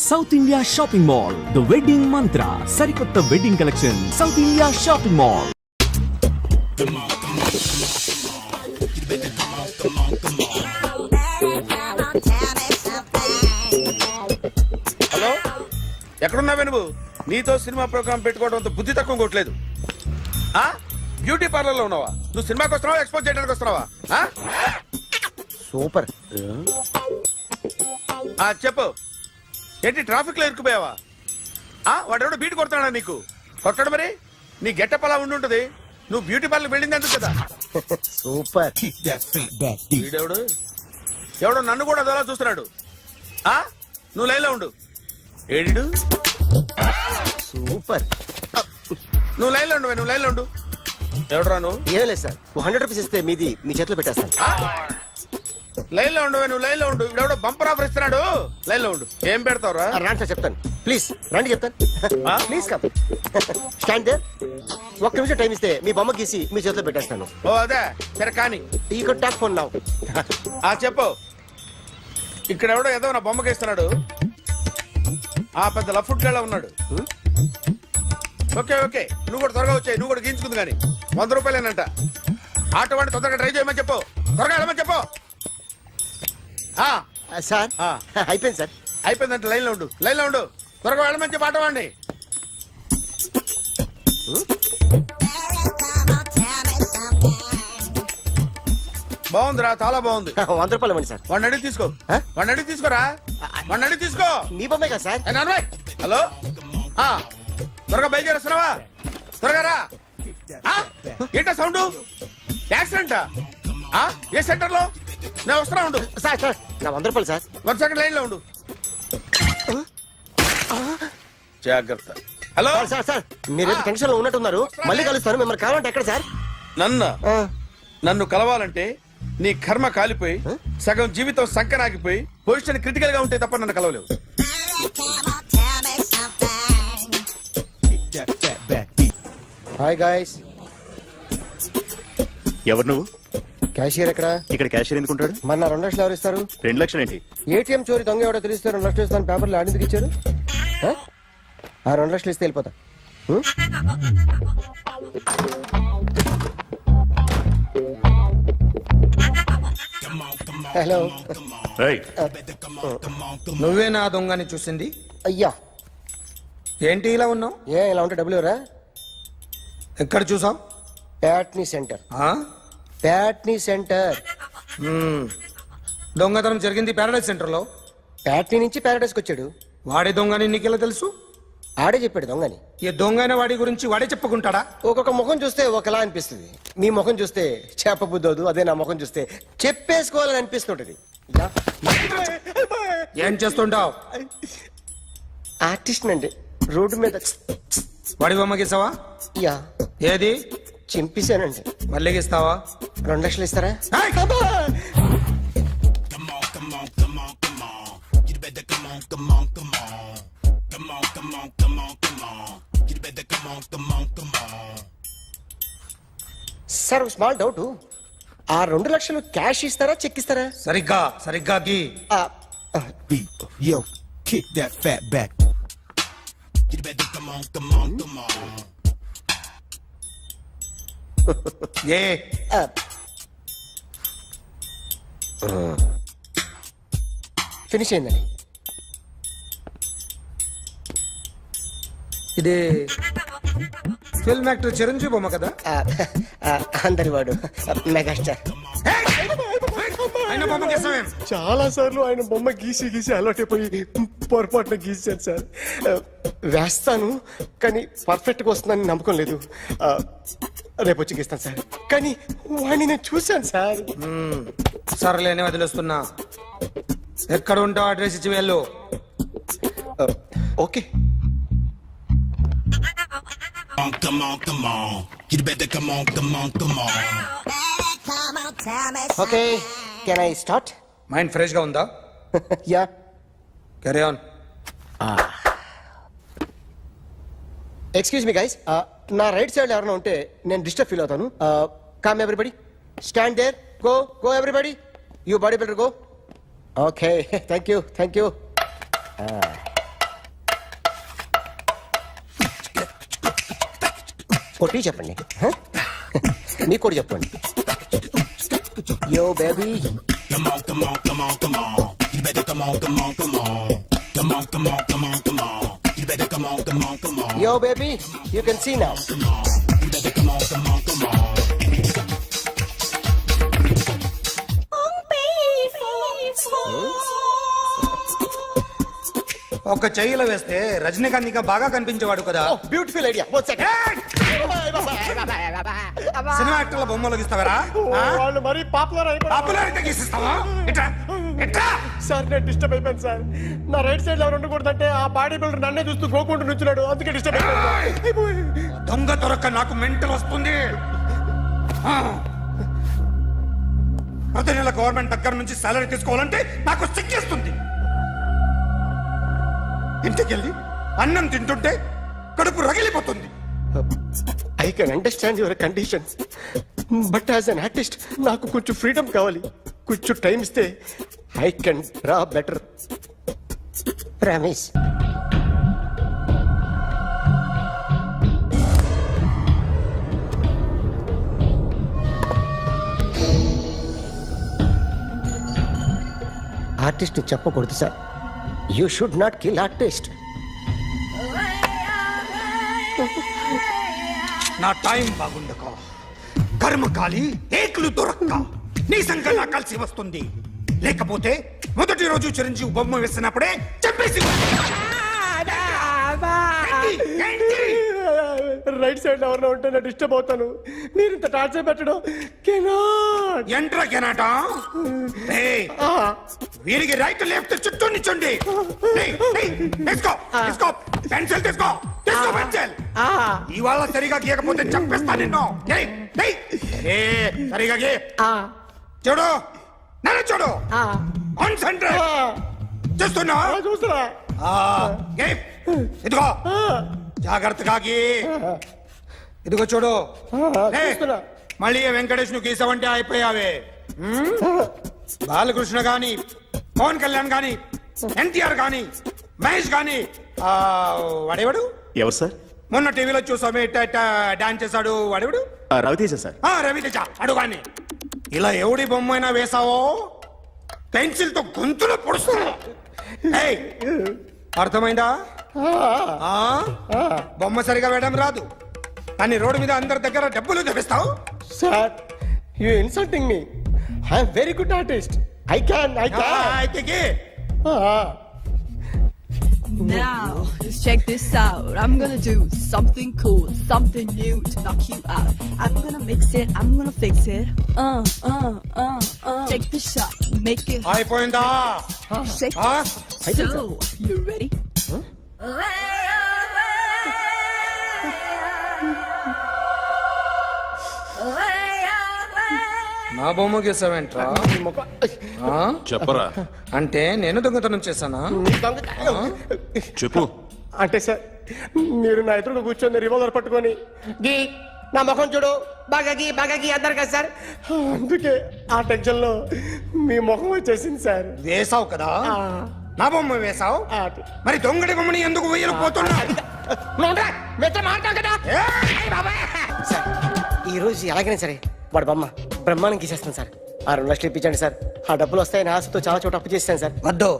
South India shopping mall, the wedding mantra, సరికొత్త wedding collection, south India shopping mall. Hello, ఎక్కడున్నావే నువ్వు? నీతో cinema programme పెట్టుకోవడంతో బుద్ధి తక్కువ కొట్టలేదు. బ్యూటీ పార్లర్ లో ఉన్నావా? నువ్వు సినిమాకి వస్తున్నావా, ఎక్స్పోజ్ చేయడానికి వస్తున్నావా? సూపర్. చెప్పు, ఏంటి ట్రాఫిక్ లో ఇరుక్కుపోయావా? వాడెవడో బీట్ కొడతాడా నీకు? కొట్టాడు మరి. నీ గెట్టప్ అలా ఉండుంటది. నువ్వు బ్యూటీ పార్లర్ వెళ్ళింది ఎందుకు కదా? సూపర్. వీడెవడు? ఎవడో నన్ను కూడా అదోలా చూస్తున్నాడు. నువ్వు లైన్లో ఉండు. ఏడు సూపర్. నువ్వు లైన్లో ఉండు, నువ్వు లైన్లో ఉండు. ఎవడరా నువ్వు? ఏం లేదు సార్, 100 రూపీస్ ఇస్తే మీది మీ చేతిలో పెట్టేస్తాను. లైన్ లో ఉండు, నువ్వు లైన్ లో ఉండు. ఇవిడెవడో బంపర్ ఆఫర్ ఇస్తున్నాడు. లైన్ లో ఉండు. ఏం పెడతావురా? రాండి సార్, చెప్తాను. ప్లీజ్ రండి, చెప్తాను. Please come. Stand there. ఒక్క నిమిషం టైం ఇస్తే మీ బొమ్మ గీసి మీ చేతిలో పెట్టేస్తాను. ఓ అదే సరే, కానీ ఈ కుడ్ టాక్ ఫోన్ నౌ. చెప్పు. ఇక్కడ ఎవడో ఏదో నా బొమ్మకి ఇస్తున్నాడు. పెద్ద లఫుట్ గళ్ళ ఉన్నాడు. ఓకే ఓకే, నువ్వు కూడా త్వరగా వచ్చాయి. నువ్వు కూడా గీంచుకుంది కానీ 100 రూపాయలేనంట. ఆటో వాడిని తొందరగా ట్రై చేయమని చెప్పు. త్వరగా వెళ్ళమని చెప్పు. సార్ అయిపోయింది సార్. అయిపోయిందంటే లైన్ లో ఉండు, లైన్ లో ఉండు. త్వరగా వెళ్ళమని చెప్పు ఆటో వాడిని. బాగుందిరా, చాలా బాగుంది. 100 రూపాయలు ఇవ్వండి సార్. వాడిని అడిగి తీసుకో. వాడిని అడిగి తీసుకోరా. వాడిని అడిగి తీసుకో. మీ బొమ్మే కదా సార్. హలో, త్వరగా బయలుదేరేస్తున్నావా? త్వరగా రా. ఏంటా సౌండ్? యాక్సిడెంటా? ఏ సెంటర్ లో? నేను వస్తున్నా ఉండు. సార్ సార్, నా 100 రూపాయలు సార్. 1 సెకండ్ లైన్ లో ఉండు. జాగ్రత్త. హలో సార్ సార్, మీరు టెన్షన్ లో ఉన్నట్టున్నారు. మళ్ళీ కలుస్తాను. మిమ్మల్ని కావాలంటే ఎక్కడ సార్? నన్ను కలవాలంటే నీ కర్మ కాలిపోయి సగం జీవితం సంకనాగిపోయి పొజిషన్ క్రిటికల్ గా ఉంటే తప్ప నన్ను కలవలేవు. Hi guys. ఎవరు నువ్వు? క్యాషియర్ ఎక్కడ? ఇక్కడ క్యాషియర్ ఎందుకుంటాడు? మన 2 లక్షలు ఎవరు ఇస్తారు? 2 లక్షలు ఏంటి? ఏటీఎం చోరీ దొంగ ఎవడో తెలిస్తే 2 లక్షలు ఇస్తాను పేపర్లు ఆడిందుకు ఇచ్చారు. 2 లక్షలు ఇస్తే వెళ్ళిపోతా. హలో. నువ్వే నా దొంగని చూసింది? అయ్యా, ఏంటి ఇలా ఉన్నావు? ఇలా ఉంటే డబ్బులు ఎవరా? ఎక్కడ చూసావు? ప్యాట్నీ సెంటర్. ప్యాట్నీ సెంటర్. దొంగతనం జరిగింది ప్యారడైజ్ సెంటర్ లో. ప్యాట్నీ నుంచి ప్యారడైజ్కి వచ్చాడు. వాడే దొంగని నీకెలా తెలుసు? ఆడే చెప్పాడు దొంగని. ఈ దొంగైన వాడి గురించి వాడే చెప్పుకుంటాడా? ఒక్కొక్క ముఖం చూస్తే ఒకలా అనిపిస్తుంది. మీ ముఖం చూస్తే చెప్పబుద్దోదు. అదే నా ముఖం చూస్తే చెప్పేసుకోవాలని అనిపిస్తుంటది. ఏం చేస్తుంటావు? ఆర్టిస్ట్ అండి. రోడ్డు మీద వాడి బొమ్మ గీసావా? యా. ఏది? చింపేశానండి. మళ్ళీ గీస్తావా? 2 లక్షలు ఇస్తారా? Sir, small doubt. 2 లక్షలు క్యాష్ ఇస్తారా, చెక్ ఇస్తారా? సరిగ్గా గీ. Yo, kick that fat back. You better come on. A finish అయిందండి. ఇది ఫిల్మ్ యాక్టర్ చిరంజీవి బొమ్మ కదా? అందరి వాడు మెగాస్టార్. ఆయన బొమ్మ గీసావేం? చాలా సార్లు ఆయన బొమ్మ గీసి అలవాటైపోయి పొరపాటున గీసాను సార్. వేస్తాను కానీ పర్ఫెక్ట్ గా వస్తుందని నమ్మకం లేదు. రేపు వచ్చి గీస్తాను సార్. కానీ వాడిని నేను చూశాను సార్. సర్లేని వదిలేస్తున్నా. ఎక్కడ ఉంటావు అడ్రస్ ఇచ్చి వెళ్ళు. Okay. Come on. You better come on. Okay, can I start? Mind fresh గా ఉందా? Yeah. Carry on. Excuse me guys, నా రైట్ సైడ్ ఎవరైనా ఉంటే నేను డిస్టర్బ్ ఫీల్ అవుతాను. Come everybody, stand there. Go everybody. You body builder go. Okay, thank you. కొట్టి చెప్పండి హ? మీకు కూడా చెప్పండి. Yo baby Come on, come on, come on, come on. You better come on, come on, come on. Come on, come on, come on, come on. You better come on, come on, come on. Yo baby you can see now. Come on. You better come on, come on, come on. ఒక చెయ్యిలో వేస్తే రజనీకాంత్ ఇంకా బాగా కనిపించేవాడు కదా. Beautiful idea. Cinema యాక్టర్ల బొమ్మలు గీస్తావరా? వాళ్ళు మరీ popular అయిపోయారు popularity గీసిస్తావా? ఇట్రా ఇట్రా. సార్. నేను డిస్టర్బ్ అయిపోయాను సార్. నా రైట్ సైడ్ ఎవరు ఉండకూడదంటే ఆ బాడీ బిల్డర్ నన్నే చూస్తూ గోకుంటూ నుంచున్నాడు, అందుకే డిస్టర్బ్ అయిపోయాను. దొంగ దొరక్క నాకు మెంటల్ వస్తుంది. ఆ. ప్రతి నెల గవర్నమెంట్ దగ్గర నుంచి సాలరీ తీసుకోవాలంటే నాకు సిగ్గేస్తుంది. ఇంటికెళ్ళి అన్నం తింటుంటే కడుపు రగిలిపోతుంది. I can understand your conditions, but as an artist నాకు కొంచెం ఫ్రీడమ్ కావాలి. కొంచెం టైం ఇస్తే I can draw better. Promise. Artist చెప్పకూడదు sir. You should not kill artist. నా టైం బాగుండక కర్మకాలి ఏకులు దొరక్క నీ సంకల్లా కలిసి వస్తుంది. లేకపోతే మొదటి రోజు చిరంజీవి బొమ్మ వేసినప్పుడే చెప్పేసి రైట్ సైడ్ ఎవరిలో ఉంటే నేను డిస్టర్బ్ అవుతాను. మీరు ఇంత టార్చర్ పెట్టడం కెనాట్. ఎంట్రా కెనాట. వీరికి రైట్ లెఫ్ట్ చుట్టూ నిచ్చండి. తీసుకో తీసుకో పెన్సిల్ తీసుకో తీసుకో పెన్సిల్. ఇవాళ సరిగా గీయకపోతే చంపేస్తా నిన్ను. సరిగా గీ. చూడు నన్ను చూడు. కాన్సంట్రేట్ చూస్తున్నా చూస్తున్నా. ఇదిగో జాగ్రత్తగా గీ. ఇదిగో చూడు. మళ్ళీ వెంకటేష్ ను గీసావంటే అయిపోయావే. బాలకృష్ణ గాని పవన్ కళ్యాణ్ గాని ఎన్టీఆర్ గాని మహేష్ గాని వాడేవాడు ఎవరు సార్? మొన్న టీవీలో చూసామే డాన్స్ చేశాడు వాడేవాడు. రవితేజ సార్. రవితేజ అడుగాని. ఇలా ఎవడి బొమ్మ అయినా వేసావో పెన్సిల్ తో గొంతులో పొడుస్తున్నా. అర్థమైందా? బొమ్మ సరిగా వేయడం రాదు కానీ రోడ్డు మీద అందరి దగ్గర డబ్బులు తెప్పిస్తావు. Sir you insulting me. I am very good artist. I can. అయితే Now, just check this out. I'm gonna do something cool, something new to knock you out. I'm gonna mix it, I'm gonna fix it. Take the shot, make it hot. అయిపోయిందా? Shake it. So, you ready? నా బొమ్మ గీసావేంట్రా? చెప్పరా. అంటే నేను దొంగతనం చేశానా? చెప్పు. అంటే సార్ మీరు నా ఎదురుగా కూర్చొని రివాల్వర్ పట్టుకొని గీ నా ముఖం చూడు బాగా గీ అన్నారు కదా సార్. అందుకే ఆ టెన్షన్ లో మీ ముఖం వచ్చేసింది సార్. వేసావు కదా నా బొమ్మ వేసావు. మరి దొంగడి బొమ్మని ఎందుకు వేయకపోతున్నా? సార్ ఈ రోజు ఎలాగైనా సరే వాడు బొమ్మ బ్రహ్మాండం గీసేస్తాను సార్. 6 లక్షలు ఇప్పించండి సార్. ఆ డబ్బులు వస్తాయని ఆశతో చాలా చోట అప్పు చేస్తాను సార్. వద్దు,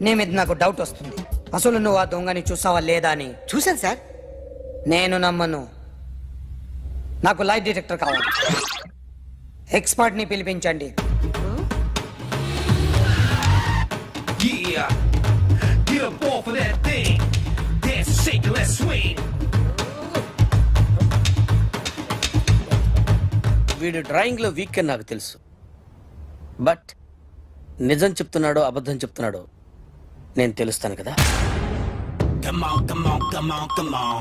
నీ మీద నాకు డౌట్ వస్తుంది. అసలు నువ్వు ఆ దొంగని చూసావా లేదా అని. చూశాను సార్. నేను నమ్మను. నాకు లైట్ డిటెక్టర్ కావాలి. ఎక్స్పర్ట్ ని పిలిపించండి. Yeah. Get up off of that thing. Dance and shake and let's swing. వీడు డ్రాయింగ్ లో వీక్ అని నాకు తెలుసు. బట్ నిజం చెప్తున్నాడో అబద్ధం చెప్తున్నాడో నేను తెలుస్తాను కదా. Come on, come on, come on, come on.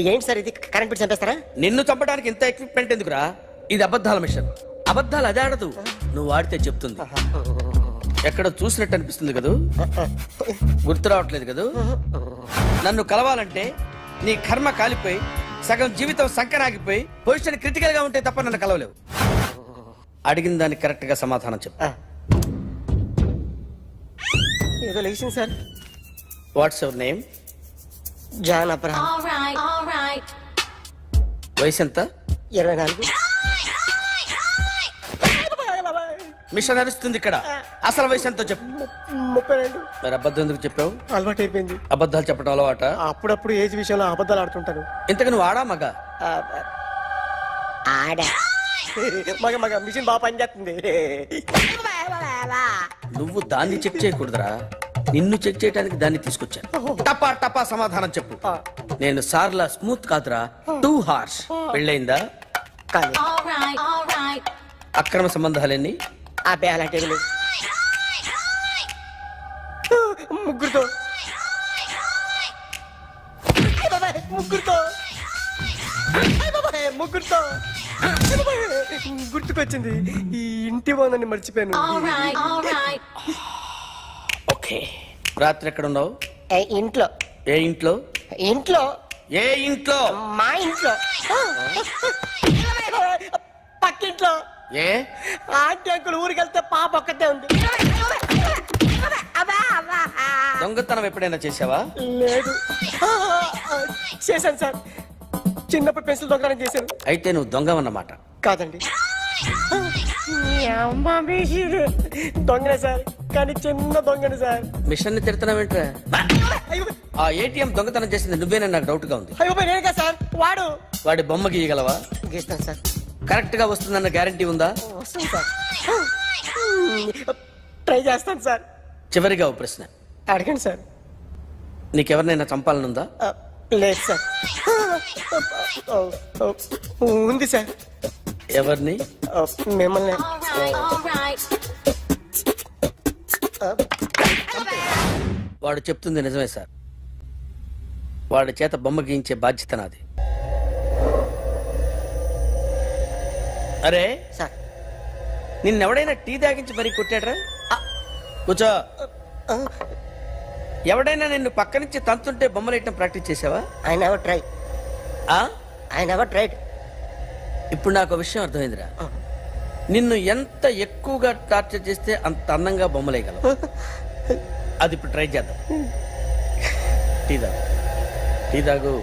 ఏంటి సార్ ఇది కరెంట్ బిల్ చంపేస్తారా? నిన్ను చంపడానికి ఇంత ఎక్విప్మెంట్ ఎందుకురా? ఇది అబద్ధాల మిషన్. అబద్ధాలు అదే ఆడదు, నువ్వు ఆడితే చెప్తుంది. ఎక్కడ చూసినట్టు అనిపిస్తుంది కదూ, గుర్తు రావట్లేదు కదూ. నన్ను కలవాలంటే నీ కర్మ కాలిపోయి సగం జీవితం సంకరాగిపోయి పొజిషన్ క్రిటికల్ గా ఉంటే తప్ప నన్ను కలవలేవు. అడిగిన దానికి కరెక్ట్ గా సమాధానం చెప్పు. ఏదో లేచింది sir. What's your name? John Abraham. all right. వయసు ఎంత? 24. మిషన్ నడుస్తుంది ఇక్కడ. అసలు వయసు ఎంతో చెప్పు. 32. మరి అబద్ధం ఎందుకు చెప్పావు? అలవాటు అయిపోయింది. అబద్ధాలు చెప్పడం అలవాట? అప్పుడప్పుడు ఏజ్ విషయంలో అబద్ధాలు ఆడుతుంటాను. ఇంతకు నువ్వు ఆడా మగ? ఆడా మగ మగ మిషన్ బాగా పనిచేస్తుంది. నువ్వు దాన్ని చెక్ చేయకూడదురా, నిన్ను చెక్ చేయడానికి దాన్ని తీసుకొచ్చాను. టపా టపా సమాధానం చెప్పు. నేను సార్లా స్మూత్ కాదురా, టూ హార్ష్. పెళ్ళైందా? కానీ All right. అక్రమ సంబంధాలన్నీ? అబ్బాయి అలాంటి ఏమీ లేవు. ముగ్గురుతో ముగ్గురుతో ముగ్గురుతో గుర్తుకొచ్చింది. ఈ ఇంటి బాగుందని మర్చిపోయాను. All right. ఓకే. రాత్రి ఎక్కడ ఉన్నావు? ఇంట్లో. ఏ ఇంట్లో? ఇంట్లో ఏ ఇంట్లో? మా ఇంట్లో. పక్కింట్లో. ఏ ఆంటీ అంకుల్ ఊరికి వెళ్తే పాప ఒక్కతే ఉంది. దొంగతనం ఎప్పుడైనా చేసావా? లేదు. చేశాను సార్, చిన్నప్పుడు పెన్సిల్ దొంగతనం చేశాను. అయితే నువ్వు దొంగవన్నమాట. కాదండి, దొంగనే సార్, కానీ చిన్న దొంగని సార్. మిషన్ ని తిడుతున్నావేంట్రా? అయ్యో ఆ ఏటీఎం దొంగతనం చేసింది నువ్వేనని నాకు డౌట్ గా ఉంది. అయ్యో నేను కదా సార్, వాడు. వాడి బొమ్మ గీయగలవా? గీస్తాను సార్. కరెక్ట్ గా వస్తుందన్న గ్యారంటీ ఉందా? వస్తాను సార్, ట్రై చేస్తాను సార్. చివరిగా ఓ ప్రశ్న అడగండి సార్. నీకెవరినైనా చంపాలనుందా? లేదు సార్. ఉంది సార్. ఎవరిని? మిమ్మల్ని. All right. వాడు చెప్తుంది నిజమే సార్. వాడి చేత బొమ్మ గీయించే బాధ్యత నాది. అరే సార్, నిన్నెవడైనా టీ తాగించి మరీ కొట్టాడ్రా? కూర్చో. ఎవడైనా నిన్ను పక్క నుంచి తంతుంటే బొమ్మలేయటం ప్రాక్టీస్ చేసావా? I never try. ఆ? I never tried. ఇప్పుడు నాకు ఒక విషయం అర్థమైందిరా. నిన్ను ఎంత ఎక్కువగా టార్చర్ చేస్తే అంత అందంగా బొమ్మలేయగలవు. అది ఇప్పుడు ట్రై చేద్దాం. టీ తాగు, టీ తాగు,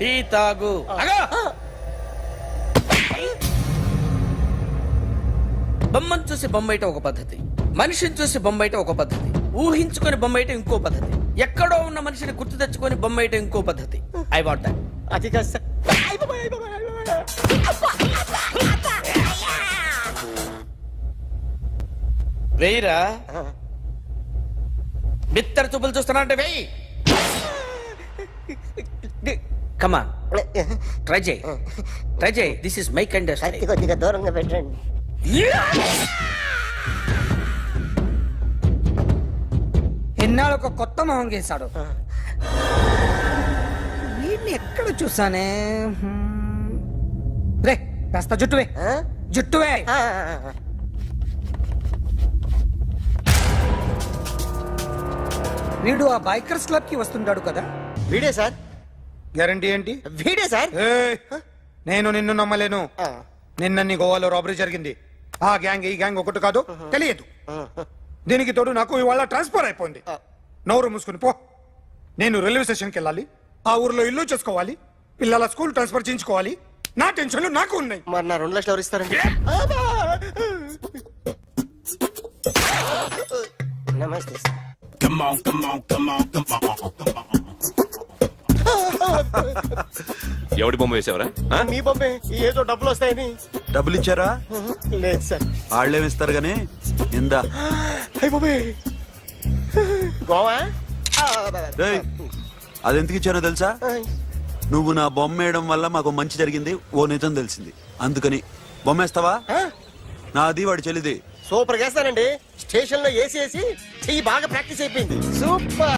టీ తాగు. అగా! బొమ్మను చూసి బొమ్మేయటం ఒక పద్ధతి, మనిషిని చూసి బొమ్మేయటం ఒక పద్ధతి, ఊహించుకొని బొమ్మేయటం ఇంకో పద్ధతి, ఎక్కడో ఉన్న మనిషిని గుర్తు తెచ్చుకొని బొమ్మేయటం ఇంకో పద్ధతి. I want that. అది కాదు సార్. వెయ్యిరా. బిత్తర చూపులు చూస్తున్నా అంటే వెయ్యి. కమాన్, ట్రై చేయి, ట్రై చేయి. This is my kind of style. కొద్దిగా దూరంగా పెట్టండి. ఎన్నాళ్ళు ఒక కొత్త మొహం గీశాడు. వీడిని ఎక్కడ చూసానే? రే కాస్త జుట్టువే, జుట్టువే. వీడు ఆ బైకర్స్ క్లబ్ కి వస్తుంటాడు కదా? వీడే సార్. గ్యారంటీ ఏంటి? వీడే సార్. ఏయ్, నేను నిన్ను నమ్మలేను. నిన్న నీ గోవాలో రాబరీ జరిగింది. ఆ గ్యాంగ్ ఈ గ్యాంగ్ ఒకటి కాదు, తెలియదు. దీనికి తోడు నాకు ఇవాళ ట్రాన్స్ఫర్ అయిపోయింది. నోరు మూసుకుని పో. నేను రైల్వే స్టేషన్కి వెళ్ళాలి, ఆ ఊర్లో ఇల్లు చేసుకోవాలి, పిల్లల స్కూల్ ట్రాన్స్ఫర్ చేయించుకోవాలి. నా టెన్షన్లు నాకు ఉన్నాయి. మరి నా 2 లక్షలు ఎవరు ఇస్తారండి? నమస్తే sir. Come on, come on, come on, come on, come on. ఎవడి బొమ్మ వేసావరా? మీ బొమ్మే, ఏదో డబ్బులు వస్తాయని. డబ్బులు ఇచ్చారా? లేదు సార్. వాళ్ళేమిస్తారు గానీ ఇందా. అయ్య బాబే, గోవా. రేయ్, అదెందుకు ఇచ్చానో తెలుసా? నువ్వు నా బొమ్మ వేయడం వల్ల మాకు మంచి జరిగింది, ఓ నిజం తెలిసింది. అందుకని బొమ్మేస్తావా? నాది వాడి చెల్లిది. సూపర్ చేస్తానండి. స్టేషన్ లో ఏసీ చెయ్యి బాగా ప్రాక్టీస్ అయిపోయింది. సూపర్.